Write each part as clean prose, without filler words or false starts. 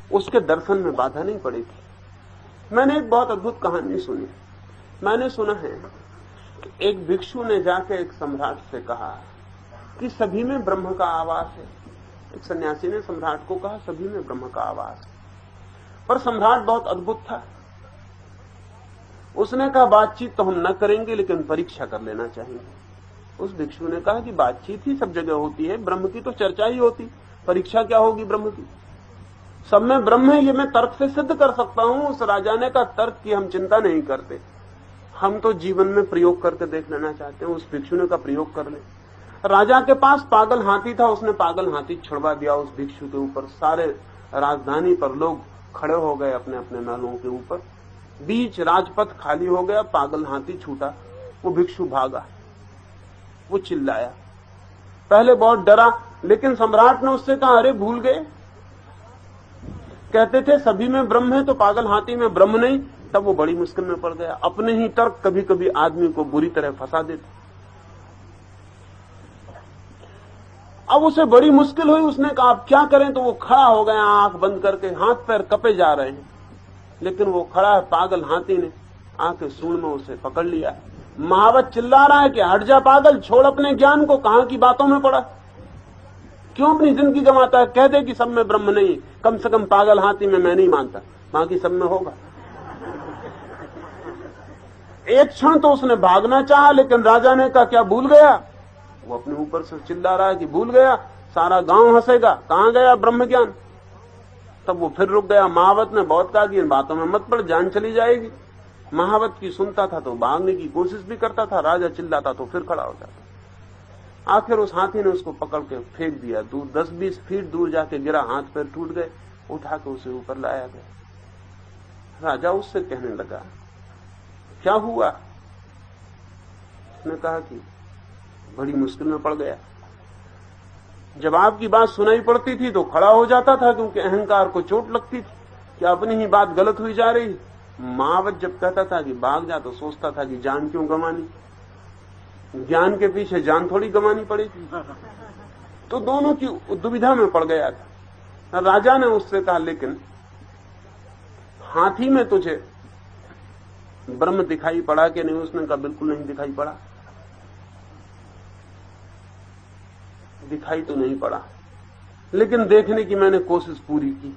उसके दर्शन में बाधा नहीं पड़ी थी। मैंने एक बहुत अद्भुत कहानी सुनी। मैंने सुना है कि एक भिक्षु ने जाके एक सम्राट से कहा कि सभी में ब्रह्म का आवास है। एक सन्यासी ने सम्राट को कहा सभी में ब्रह्म का आवास है। पर सम्राट बहुत अद्भुत था। उसने कहा बातचीत तो हम न करेंगे, लेकिन परीक्षा कर लेना चाहेंगे। उस भिक्षु ने कहा कि बातचीत ही सब जगह होती है, ब्रह्म की तो चर्चा ही होती, परीक्षा क्या होगी ब्रह्म की? सब में ब्रह्म है, ये मैं तर्क से सिद्ध कर सकता हूं। उस राजा ने कहा तर्क की हम चिंता नहीं करते, हम तो जीवन में प्रयोग करके देख लेना चाहते हैं। उस भिक्षु ने कहा प्रयोग कर ले। राजा के पास पागल हाथी था, उसने पागल हाथी छुड़वा दिया उस भिक्षु के ऊपर। सारे राजधानी पर लोग खड़े हो गए अपने अपने महलों के ऊपर। बीच राजपथ खाली हो गया, पागल हाथी छूटा, वो भिक्षु भागा, वो चिल्लाया। पहले बहुत डरा, लेकिन सम्राट ने उससे कहा अरे भूल गए, कहते थे सभी में ब्रह्म है तो पागल हाथी में ब्रह्म नहीं। तब वो बड़ी मुश्किल में पड़ गया। अपने ही तर्क कभी कभी आदमी को बुरी तरह फंसा देते। अब उसे बड़ी मुश्किल हुई। उसने कहा अब क्या करें? तो वो खड़ा हो गया आंख बंद करके, हाथ पैर कपे जा रहे हैं, लेकिन वो खड़ा है। पागल हाथी ने आंखें सूंड में उसे पकड़ लिया। महावत चिल्ला रहा है कि हट जा पागल, छोड़ अपने ज्ञान को, कहां की बातों में पड़ा, क्यों अपनी जिंदगी गंवाता है? कह दे कि सब में ब्रह्म नहीं, कम से कम पागल हाथी में मैं नहीं मानता, बाकी सब में होगा। एक क्षण तो उसने भागना चाहा, लेकिन राजा ने कहा क्या भूल गया? वो अपने ऊपर से चिल्ला रहा है कि भूल गया, सारा गांव हंसेगा, कहां गया ब्रह्म ज्ञान? तब वो फिर रुक गया। महावत ने बहुत कहा कि इन बातों में मत पड़, जान चली जाएगी। महावत की सुनता था तो भागने की कोशिश भी करता था, राजा चिल्लाता तो फिर खड़ा हो जाता। आखिर उस हाथी ने उसको पकड़ के फेंक दिया दूर, 10-20 फीट दूर जाके गिरा, हाथ पैर टूट गए। उठा के उसे ऊपर लाया गया। राजा उससे कहने लगा क्या हुआ? उसने कहा कि बड़ी मुश्किल में पड़ गया। जब आपकी बात सुनाई पड़ती थी तो खड़ा हो जाता था, क्योंकि अहंकार को चोट लगती थी कि अपनी ही बात गलत हुई जा रही। महावत जब कहता था कि भाग जा तो सोचता था कि जान क्यों गंवानी, ज्ञान के पीछे जान थोड़ी गंवानी पड़ेगी। तो दोनों की दुविधा में पड़ गया था। राजा ने उससे कहा लेकिन हाथी में तुझे ब्रह्म दिखाई पड़ा कि नहीं? उसने कहा बिल्कुल नहीं दिखाई पड़ा। दिखाई तो नहीं पड़ा, लेकिन देखने की मैंने कोशिश पूरी की,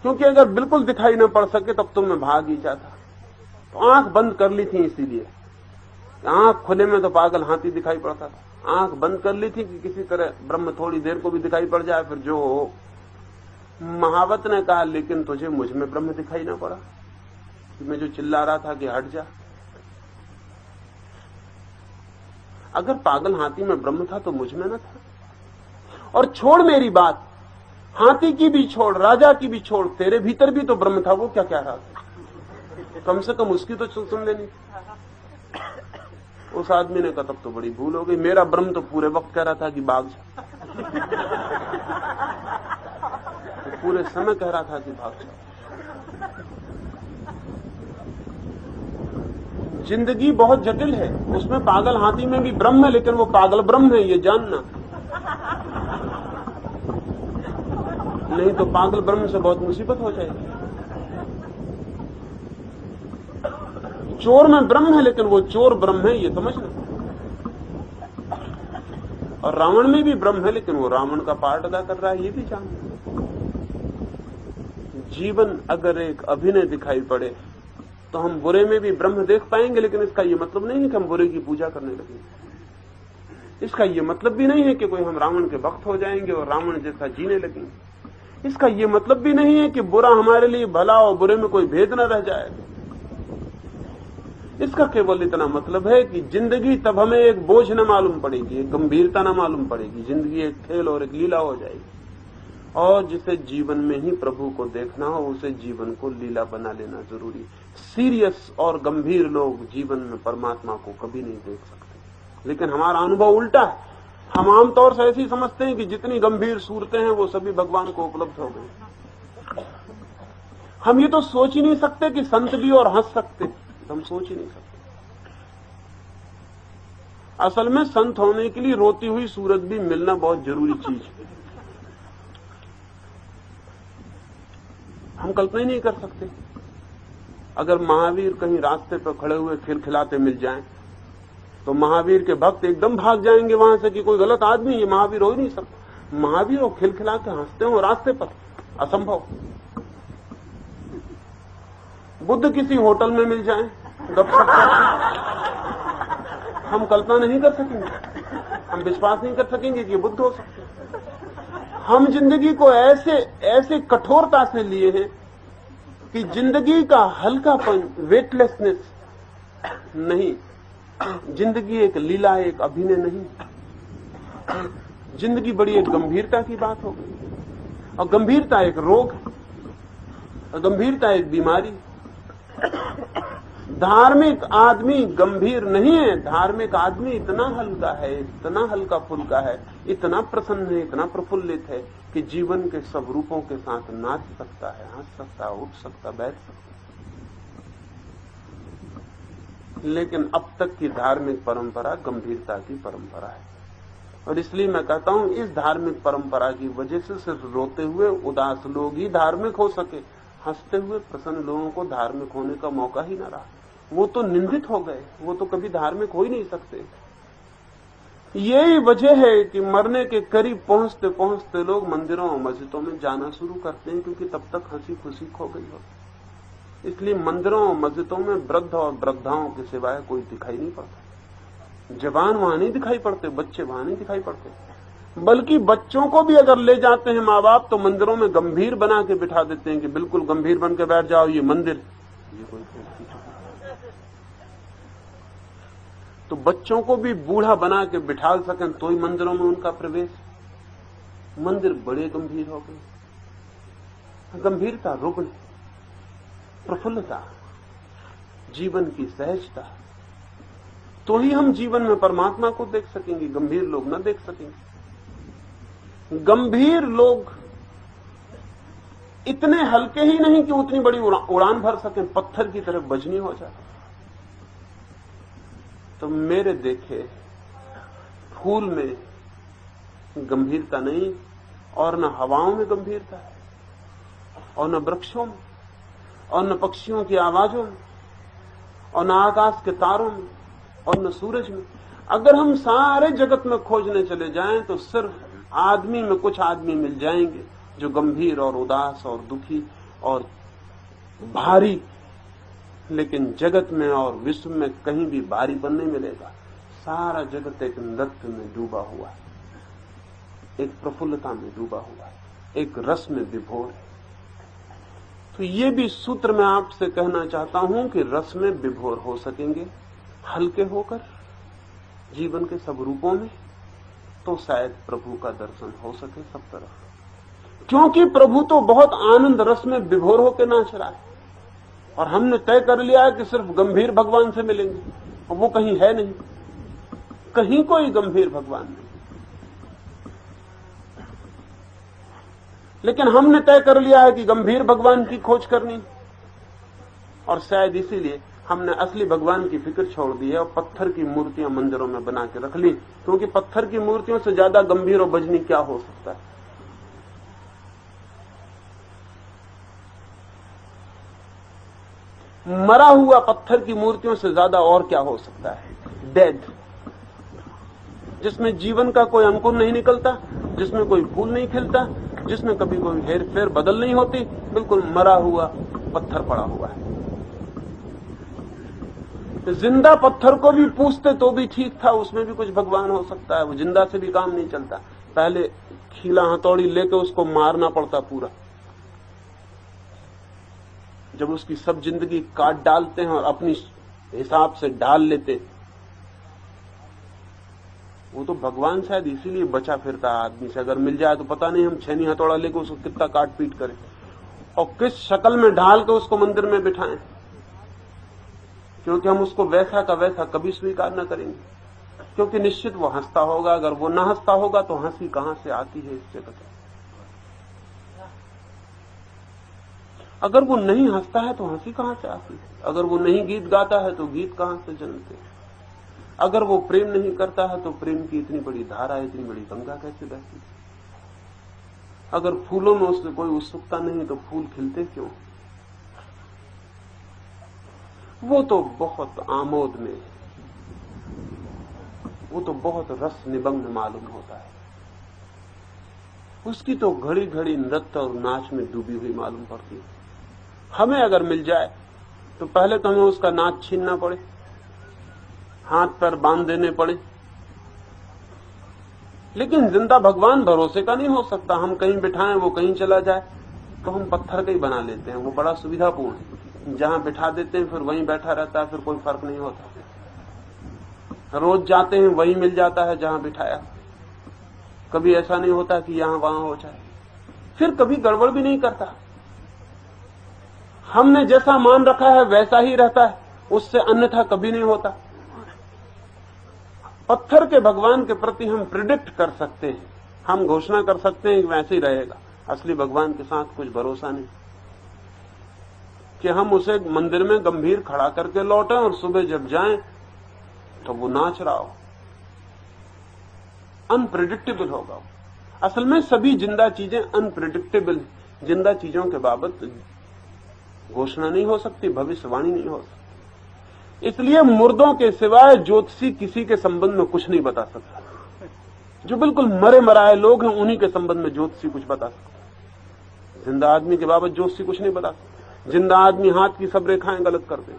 क्योंकि अगर बिल्कुल दिखाई न पड़ सके तब तो मैं भाग ही जाता। तो आंख बंद कर ली थी, इसीलिए आंख खुले में तो पागल हाथी दिखाई पड़ता था। आंख बंद कर ली थी कि किसी तरह ब्रह्म थोड़ी देर को भी दिखाई पड़ जाए, फिर जो हो। महावत ने कहा लेकिन तुझे मुझ में ब्रह्म दिखाई ना पड़ा कि मैं जो चिल्ला रहा था कि हट जा? अगर पागल हाथी में ब्रह्म था तो मुझ में न था। और छोड़ मेरी बात, हाथी की भी छोड़, राजा की भी छोड़, तेरे भीतर भी तो ब्रह्म था। वो क्या कह रहा था? कम से कम उसकी तो सुन लेनी। उस आदमी ने कहा तब तो बड़ी भूल हो गई, मेरा ब्रह्म तो पूरे वक्त कह रहा था कि भाग जा, तो पूरे समय कह रहा था कि भाग जा। जिंदगी बहुत जटिल है, उसमें पागल हाथी में भी ब्रह्म है, लेकिन वो पागल ब्रह्म है ये जानना। नहीं तो पागल ब्रह्म से बहुत मुसीबत हो जाएगी। चोर में ब्रह्म है, लेकिन वो चोर ब्रह्म है ये समझना। और रावण में भी ब्रह्म है, लेकिन वो रावण का पार्ट अदा कर रहा है ये भी जानना। जीवन अगर एक अभिनय दिखाई पड़े तो हम बुरे में भी ब्रह्म देख पाएंगे, लेकिन इसका ये मतलब नहीं है कि हम बुरे की पूजा करने लगेंगे। इसका ये मतलब भी नहीं है कि कोई हम रावण के भक्त हो जाएंगे और रावण जैसा जीने लगेंगे। इसका ये मतलब भी नहीं है कि बुरा हमारे लिए भला और बुरे में कोई भेद न रह जाएगा। इसका केवल इतना मतलब है कि जिंदगी तब हमें एक बोझ न मालूम पड़ेगी, एक गंभीरता न मालूम पड़ेगी। जिंदगी एक खेल और एक लीला हो जाएगी। और जिसे जीवन में ही प्रभु को देखना हो, उसे जीवन को लीला बना लेना जरूरी है। सीरियस और गंभीर लोग जीवन में परमात्मा को कभी नहीं देख सकते, लेकिन हमारा अनुभव उल्टा है। हम आमतौर से ऐसी समझते हैं कि जितनी गंभीर सूरतें हैं वो सभी भगवान को उपलब्ध हो गई। हम ये तो सोच ही नहीं सकते कि संत भी और हंस सकते, हम सोच ही नहीं सकते। असल में संत होने के लिए रोती हुई सूरत भी मिलना बहुत जरूरी चीज है। हम कल्पना ही नहीं कर सकते। अगर महावीर कहीं रास्ते पर खड़े हुए खिलखिलाते मिल जाएं, तो महावीर के भक्त एकदम भाग जाएंगे वहां से कि कोई गलत आदमी, ये महावीर हो ही नहीं सकता। महावीर वो खिलखिला के हंसते हो रास्ते पर, असंभव। बुद्ध किसी होटल में मिल जाएं, गपशप हम कल्पना नहीं कर सकेंगे, हम विश्वास नहीं कर सकेंगे कि बुद्ध हो सकते। हम जिंदगी को ऐसे कठोरता से लिए हैं कि जिंदगी का हल्कापन, वेटलेसनेस नहीं। जिंदगी एक लीला, एक अभिनय नहीं। जिंदगी बड़ी एक गंभीरता की बात हो गई, और गंभीरता एक रोग, और गंभीरता एक बीमारी। धार्मिक आदमी गंभीर नहीं है। धार्मिक आदमी इतना हल्का है, इतना हल्का फुल्का है, इतना प्रसन्न है, इतना प्रफुल्लित है कि जीवन के सब रूपों के साथ नाच सकता है, हंस सकता है, उठ सकता, बैठ सकता। लेकिन अब तक की धार्मिक परंपरा गंभीरता की परंपरा है, और इसलिए मैं कहता हूं इस धार्मिक परंपरा की वजह से सिर्फ रोते हुए उदास लोग ही धार्मिक हो सके। हंसते हुए प्रसन्न लोगों को धार्मिक होने का मौका ही न रहा। वो तो निंदित हो गए, वो तो कभी धार्मिक हो ही नहीं सकते। यही वजह है कि मरने के करीब पहुंचते पहुंचते लोग मंदिरों और मस्जिदों में जाना शुरू करते हैं, क्योंकि तब तक हंसी खुशी खो गई हो। इसलिए मंदिरों और मस्जिदों में वृद्ध और वृद्धाओं के सिवाय कोई दिखाई नहीं पड़ता। जवान वहां नहीं दिखाई पड़ते, बच्चे वहां नहीं दिखाई पड़ते। बल्कि बच्चों को भी अगर ले जाते हैं माँ बाप तो मंदिरों में गंभीर बना के बिठा देते हैं कि बिल्कुल गंभीर बन के बैठ जाओ, ये मंदिर। ये कोई तो बच्चों को भी बूढ़ा बना के बिठा सकें तो ही मंदिरों में उनका प्रवेश। मंदिर बड़े गंभीर हो गए। गंभीरता रुग्ण, प्रफुल्लता, जीवन की सहजता, तो ही हम जीवन में परमात्मा को देख सकेंगे। गंभीर लोग न देख सकेंगे। गंभीर लोग इतने हल्के ही नहीं कि उतनी बड़ी उड़ान भर सकें, पत्थर की तरफ बजनी हो जाए। तो मेरे देखे फूल में गंभीरता नहीं, और न हवाओं में गंभीरता है, और न वृक्षों में, और न पक्षियों की आवाजों में, और न आकाश के तारों में, और न सूरज में। अगर हम सारे जगत में खोजने चले जाएं तो सिर्फ आदमी में कुछ आदमी मिल जाएंगे जो गंभीर और उदास और दुखी और भारी, लेकिन जगत में और विश्व में कहीं भी भारीपन नहीं मिलेगा। सारा जगत एक नृत्य में डूबा हुआ है, एक प्रफुल्लता में डूबा हुआ है, एक रस में विभोर है। तो ये भी सूत्र मैं आपसे कहना चाहता हूं कि रस में विभोर हो सकेंगे हल्के होकर जीवन के सब रूपों में, तो शायद प्रभु का दर्शन हो सके सब तरफ। क्योंकि प्रभु तो बहुत आनंद रस में विभोर होकर नाच रहा है, और हमने तय कर लिया है कि सिर्फ गंभीर भगवान से मिलेंगे, और वो कहीं है नहीं, कहीं कोई गंभीर भगवान नहीं। लेकिन हमने तय कर लिया है कि गंभीर भगवान की खोज करनी, और शायद इसीलिए हमने असली भगवान की फिक्र छोड़ दी है और पत्थर की मूर्तियां मंदिरों में बना के रख ली, क्योंकि पत्थर की मूर्तियों से ज्यादा गंभीर और बजनी क्या हो सकता है। मरा हुआ पत्थर की मूर्तियों से ज्यादा और क्या हो सकता है। डेड, जिसमें जीवन का कोई अंकुर नहीं निकलता, जिसमें कोई फूल नहीं खिलता, जिसमें कभी कोई हेर फेर बदल नहीं होती, बिल्कुल मरा हुआ पत्थर पड़ा हुआ है। जिंदा पत्थर को भी पूछते तो भी ठीक था, उसमें भी कुछ भगवान हो सकता है। वो जिंदा से भी काम नहीं चलता, पहले खीला हथौड़ी लेके उसको मारना पड़ता पूरा। जब उसकी सब जिंदगी काट डालते हैं और अपनी हिसाब से ढाल लेते, वो तो भगवान शायद इसीलिए बचा फिरता आदमी से। अगर मिल जाए तो पता नहीं हम छेनी हथौड़ा लेके उसको कितना काट पीट करें और किस शक्ल में ढाल के उसको मंदिर में बिठाएं, क्योंकि हम उसको वैसा का वैसा कभी स्वीकार न करेंगे, क्योंकि निश्चित वो हंसता होगा। अगर वो न हंसता होगा तो हंसी कहां से आती है इस जगत में। अगर वो नहीं हंसता है तो हंसी कहां से आती है। अगर वो नहीं गीत गाता है तो गीत कहां से जन्मते हैं। अगर वो प्रेम नहीं करता है तो प्रेम की इतनी बड़ी धारा, इतनी बड़ी गंगा कैसे बहती है। अगर फूलों में उससे कोई उत्सुकता नहीं तो फूल खिलते क्यों? वो तो बहुत आमोद में, वो तो बहुत रस निबंध मालूम होता है, उसकी तो घड़ी घड़ी नृत्य और नाच में डूबी हुई मालूम पड़ती है। हमें अगर मिल जाए तो पहले तो हमें उसका नाच छीनना पड़े, हाथ पैर बांध देने पड़े, लेकिन जिंदा भगवान भरोसे का नहीं हो सकता। हम कहीं बिठाएं वो कहीं चला जाए, तो हम पत्थर का ही बना लेते हैं। वो बड़ा सुविधापूर्ण है, जहां बिठा देते हैं फिर वहीं बैठा रहता है, फिर कोई फर्क नहीं होता। रोज जाते हैं वहीं मिल जाता है जहां बिठाया, कभी ऐसा नहीं होता कि यहां वहां हो जाए, फिर कभी गड़बड़ भी नहीं करता। हमने जैसा मान रखा है वैसा ही रहता है, उससे अन्यथा कभी नहीं होता। पत्थर के भगवान के प्रति हम प्रिडिक्ट कर सकते हैं, हम घोषणा कर सकते हैं कि वैसे ही रहेगा। असली भगवान के साथ कुछ भरोसा नहीं कि हम उसे मंदिर में गंभीर खड़ा करके लौटें और सुबह जब जाएं तो वो नाच रहा हो। अनप्रिडिक्टेबल होगा। असल में सभी जिंदा चीजें अनप्रिडिक्टेबल, जिंदा चीजों के बाबत घोषणा नहीं हो सकती, भविष्यवाणी नहीं हो सकती। इसलिए मुर्दों के सिवाय ज्योतिषी किसी के संबंध में कुछ नहीं बता सकता। जो बिल्कुल मरे मराए लोग हैं उन्हीं के संबंध में ज्योतिषी कुछ बता सकता। जिंदा आदमी के बाबत ज्योतिषी कुछ नहीं बता सकता। जिंदा आदमी हाथ की सब रेखाएं गलत कर दे।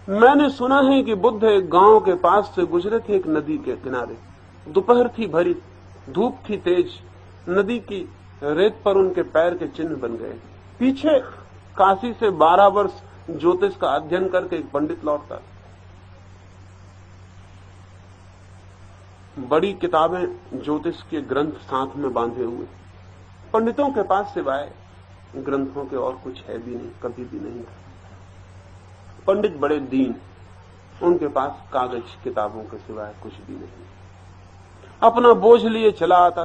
मैंने सुना है कि बुद्ध एक गांव के पास से गुजरे थे, एक नदी के किनारे। दोपहर थी भरी, धूप थी तेज, नदी की रेत पर उनके पैर के चिन्ह बन गए। पीछे काशी से 12 वर्ष ज्योतिष का अध्ययन करके एक पंडित लौटता। बड़ी किताबें ज्योतिष के ग्रंथ साथ में बांधे हुए। पंडितों के पास सिवाय ग्रंथों के और कुछ है भी नहीं, कभी भी नहीं था। पंडित बड़े दीन, उनके पास कागज किताबों के सिवाय कुछ भी नहीं। अपना बोझ लिए चला आता